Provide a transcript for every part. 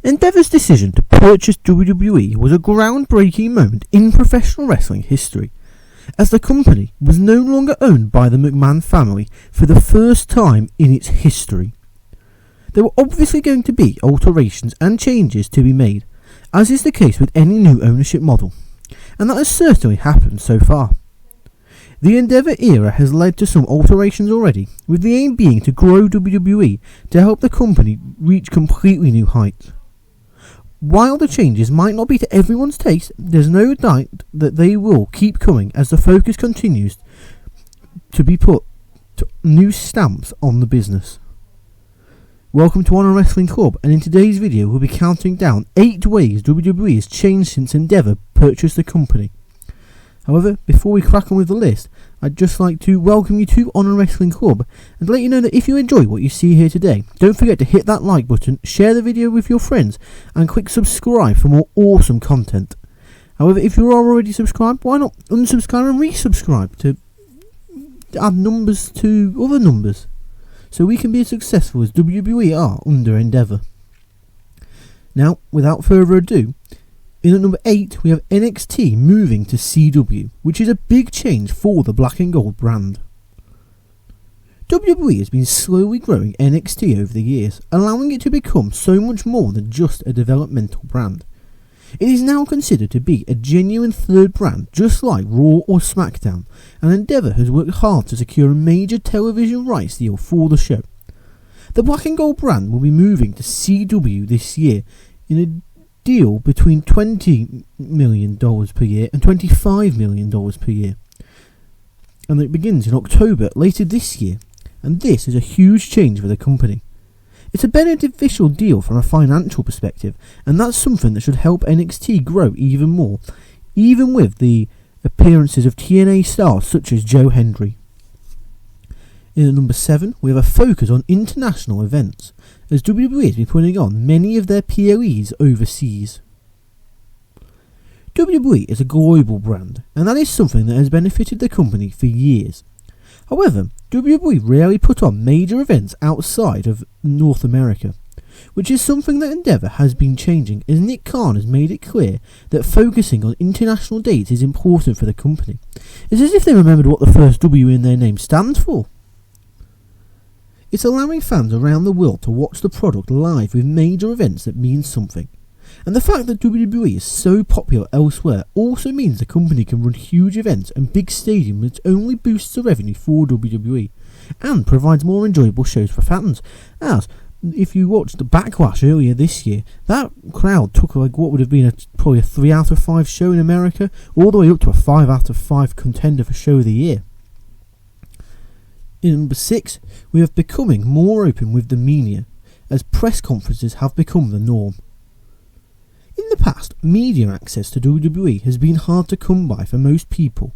Endeavour's decision to purchase WWE was a groundbreaking moment in professional wrestling history, as the company was no longer owned by the McMahon family for the first time in its history. There were obviously going to be alterations and changes to be made, as is the case with any new ownership model, and that has certainly happened so far. The Endeavour era has led to some alterations already, with the aim being to grow WWE to help the company reach completely new heights. While the changes might not be to everyone's taste, there's no doubt that they will keep coming as the focus continues to be put to new stamps on the business. Welcome to Honor Wrestling Club, and in today's video we'll be counting down 8 ways WWE has changed since Endeavour purchased the company. However, before we crack on with the list, I'd just like to welcome you to Honor Wrestling Club and let you know that if you enjoy what you see here today, don't forget to hit that like button, share the video with your friends and click subscribe for more awesome content. However, if you are already subscribed, why not unsubscribe and resubscribe to add numbers to other numbers so we can be as successful as WWE are under Endeavour. Now, without further ado, in at number 8, we have NXT moving to CW, which is a big change for the black and gold brand. WWE has been slowly growing NXT over the years, allowing it to become so much more than just a developmental brand. It is now considered to be a genuine third brand, just like Raw or SmackDown, and Endeavour has worked hard to secure a major television rights deal for the show. The black and gold brand will be moving to CW this year in a deal between $20 million per year and $25 million per year, and it begins in October later this year, and this is a huge change for the company. It's a beneficial deal from a financial perspective, and that's something that should help NXT grow even more, even with the appearances of TNA stars such as Joe Hendry. In at number 7, we have a focus on international events, as WWE has been putting on many of their PLEs overseas. WWE is a global brand, and that is something that has benefited the company for years. However, WWE rarely put on major events outside of North America, which is something that Endeavour has been changing, as Nick Khan has made it clear that focusing on international dates is important for the company. It's as if they remembered what the first W in their name stands for. It's allowing fans around the world to watch the product live with major events that mean something. And the fact that WWE is so popular elsewhere also means the company can run huge events and big stadiums, which only boosts the revenue for WWE and provides more enjoyable shows for fans. As if you watched the Backlash earlier this year, that crowd took like what would have been probably a 3 out of 5 show in America, all the way up to a 5 out of 5 contender for show of the year. In number 6, we have becoming more open with the media, as press conferences have become the norm. In the past, media access to WWE has been hard to come by for most people,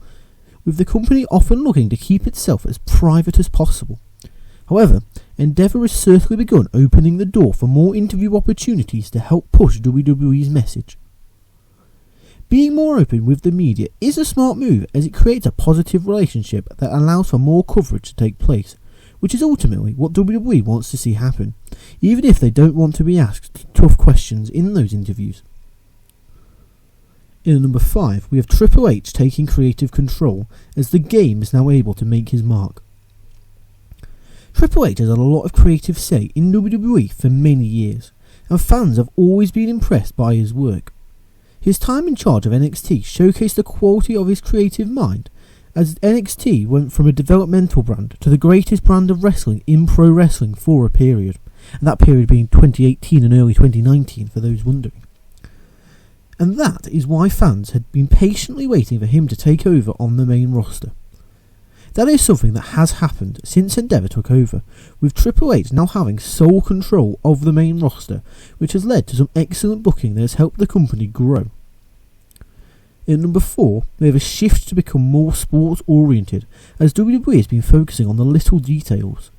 with the company often looking to keep itself as private as possible. However, Endeavour has certainly begun opening the door for more interview opportunities to help push WWE's message. Being more open with the media is a smart move, as it creates a positive relationship that allows for more coverage to take place, which is ultimately what WWE wants to see happen, even if they don't want to be asked tough questions in those interviews. In number 5, we have Triple H taking creative control, as the game is now able to make his mark. Triple H has had a lot of creative say in WWE for many years, and fans have always been impressed by his work. His time in charge of NXT showcased the quality of his creative mind, as NXT went from a developmental brand to the greatest brand of wrestling in pro wrestling for a period, and that period being 2018 and early 2019 for those wondering. And that is why fans had been patiently waiting for him to take over on the main roster. That is something that has happened since Endeavour took over, with Triple H now having sole control of the main roster, which has led to some excellent booking that has helped the company grow. In number 4, we have a shift to become more sports oriented, as WWE has been focusing on the little details.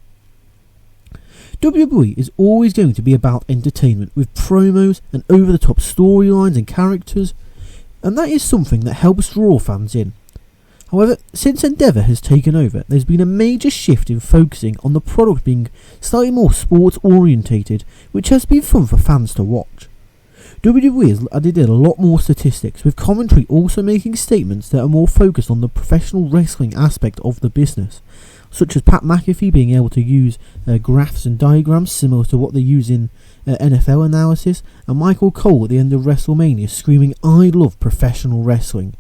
WWE is always going to be about entertainment, with promos and over the top storylines and characters, and that is something that helps draw fans in. However, since Endeavour has taken over, there's been a major shift in focusing on the product being slightly more sports orientated, which has been fun for fans to watch. WWE has added in a lot more statistics, with commentary also making statements that are more focused on the professional wrestling aspect of the business, such as Pat McAfee being able to use graphs and diagrams similar to what they use in NFL analysis, and Michael Cole at the end of WrestleMania screaming, "I love professional wrestling."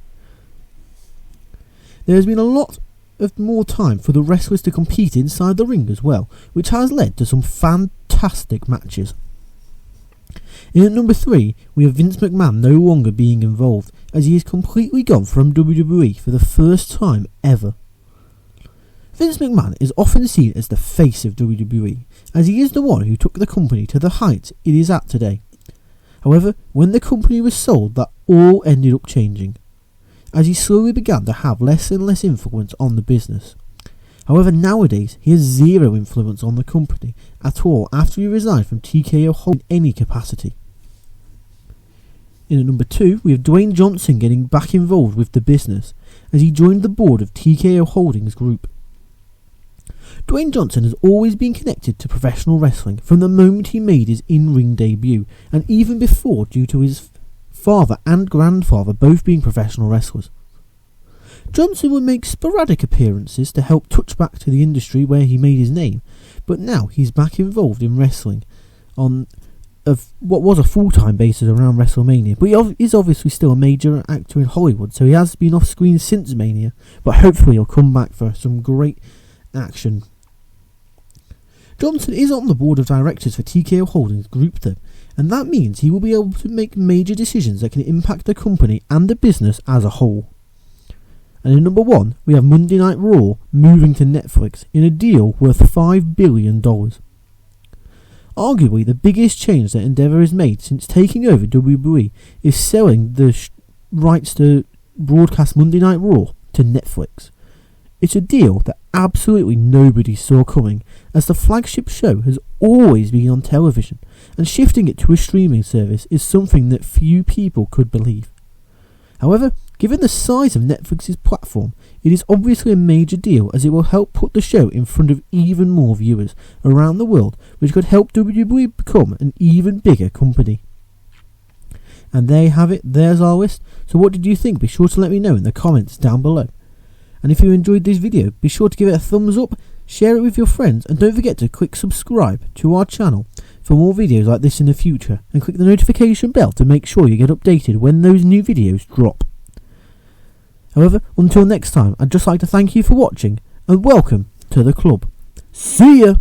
There has been a lot of more time for the wrestlers to compete inside the ring as well, which has led to some fantastic matches. In at number 3, we have Vince McMahon no longer being involved, as he is completely gone from WWE for the first time ever. Vince McMahon is often seen as the face of WWE, as he is the one who took the company to the heights it is at today. However, when the company was sold, that all ended up changing, as he slowly began to have less and less influence on the business. However, nowadays he has zero influence on the company at all after he resigned from TKO Holdings in any capacity. In at number 2, we have Dwayne Johnson getting back involved with the business, as he joined the board of TKO Holdings Group. Dwayne Johnson has always been connected to professional wrestling from the moment he made his in-ring debut, and even before, due to his father and grandfather both being professional wrestlers. Johnson would make sporadic appearances to help touch back to the industry where he made his name, but now he's back involved in wrestling on what was a full-time basis around WrestleMania, but he is obviously still a major actor in Hollywood, so he has been off screen since Mania, but hopefully he'll come back for some great action. Johnson is on the board of directors for TKO Holdings Group though, and that means he will be able to make major decisions that can impact the company and the business as a whole. And in number 1, we have Monday Night Raw moving to Netflix in a deal worth $5 billion. Arguably, the biggest change that Endeavour has made since taking over WWE is selling the rights to broadcast Monday Night Raw to Netflix. It's a deal that absolutely nobody saw coming, as the flagship show has always been on television, and shifting it to a streaming service is something that few people could believe. However, given the size of Netflix's platform, it is obviously a major deal, as it will help put the show in front of even more viewers around the world, which could help WWE become an even bigger company. And there you have it, there's our list. So what did you think? Be sure to let me know in the comments down below. And if you enjoyed this video, be sure to give it a thumbs up, share it with your friends, and don't forget to click subscribe to our channel for more videos like this in the future, and click the notification bell to make sure you get updated when those new videos drop. However, until next time, I'd just like to thank you for watching, and welcome to the club. See ya!